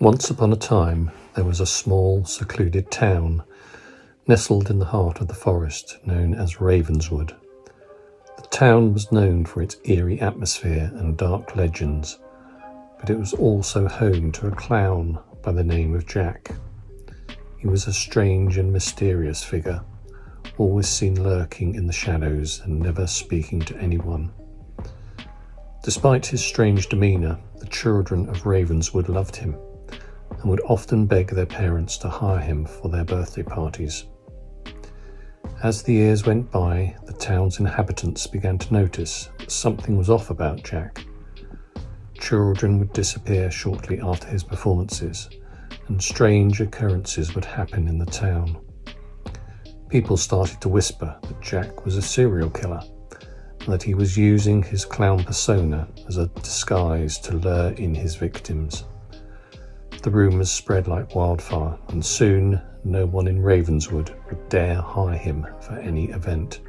Once upon a time, there was a small, secluded town nestled in the heart of the forest known as Ravenswood. The town was known for its eerie atmosphere and dark legends, but it was also home to a clown by the name of Jack. He was a strange and mysterious figure, always seen lurking in the shadows and never speaking to anyone. Despite his strange demeanour, the children of Ravenswood loved him and would often beg their parents to hire him for their birthday parties. As the years went by, the town's inhabitants began to notice that something was off about Jack. Children would disappear shortly after his performances, and strange occurrences would happen in the town. People started to whisper that Jack was a serial killer, and that he was using his clown persona as a disguise to lure in his victims. The rumours spread like wildfire, and soon no one in Ravenswood would dare hire him for any event.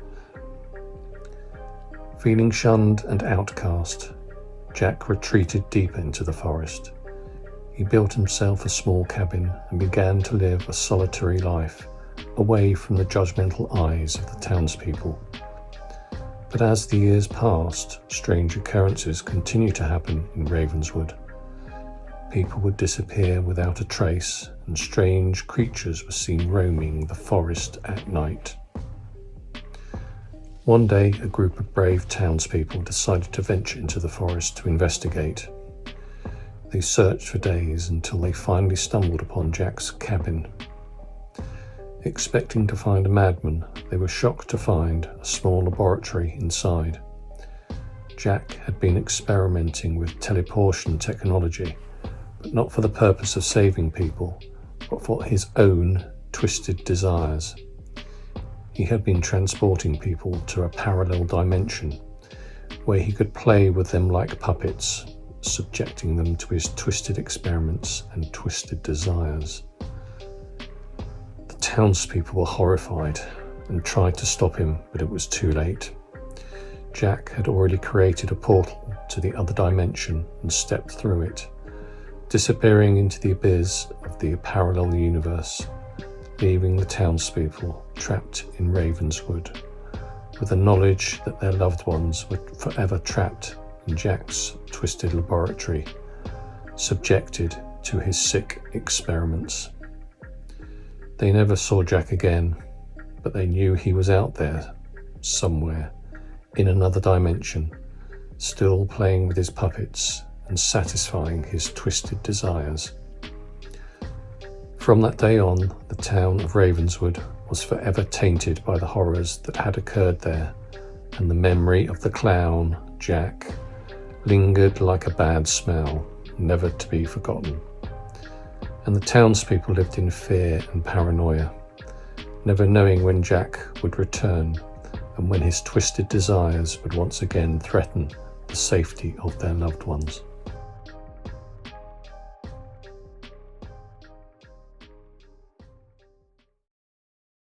Feeling shunned and outcast, Jack retreated deeper into the forest. He built himself a small cabin and began to live a solitary life, away from the judgmental eyes of the townspeople. But as the years passed, strange occurrences continued to happen in Ravenswood. People would disappear without a trace, and strange creatures were seen roaming the forest at night. One day, a group of brave townspeople decided to venture into the forest to investigate. They searched for days until they finally stumbled upon Jack's cabin. Expecting to find a madman, they were shocked to find a small laboratory inside. Jack had been experimenting with teleportation technology, but not for the purpose of saving people, but for his own twisted desires. He had been transporting people to a parallel dimension, where he could play with them like puppets, subjecting them to his twisted experiments and twisted desires. The townspeople were horrified and tried to stop him, but it was too late. Jack had already created a portal to the other dimension and stepped through it, disappearing into the abyss of the parallel universe, leaving the townspeople trapped in Ravenswood, with the knowledge that their loved ones were forever trapped in Jack's twisted laboratory, subjected to his sick experiments. They never saw Jack again, but they knew he was out there, somewhere, in another dimension, still playing with his puppets and satisfying his twisted desires. From that day on, the town of Ravenswood was forever tainted by the horrors that had occurred there, and the memory of the clown, Jack, lingered like a bad smell, never to be forgotten. And the townspeople lived in fear and paranoia, never knowing when Jack would return and when his twisted desires would once again threaten the safety of their loved ones.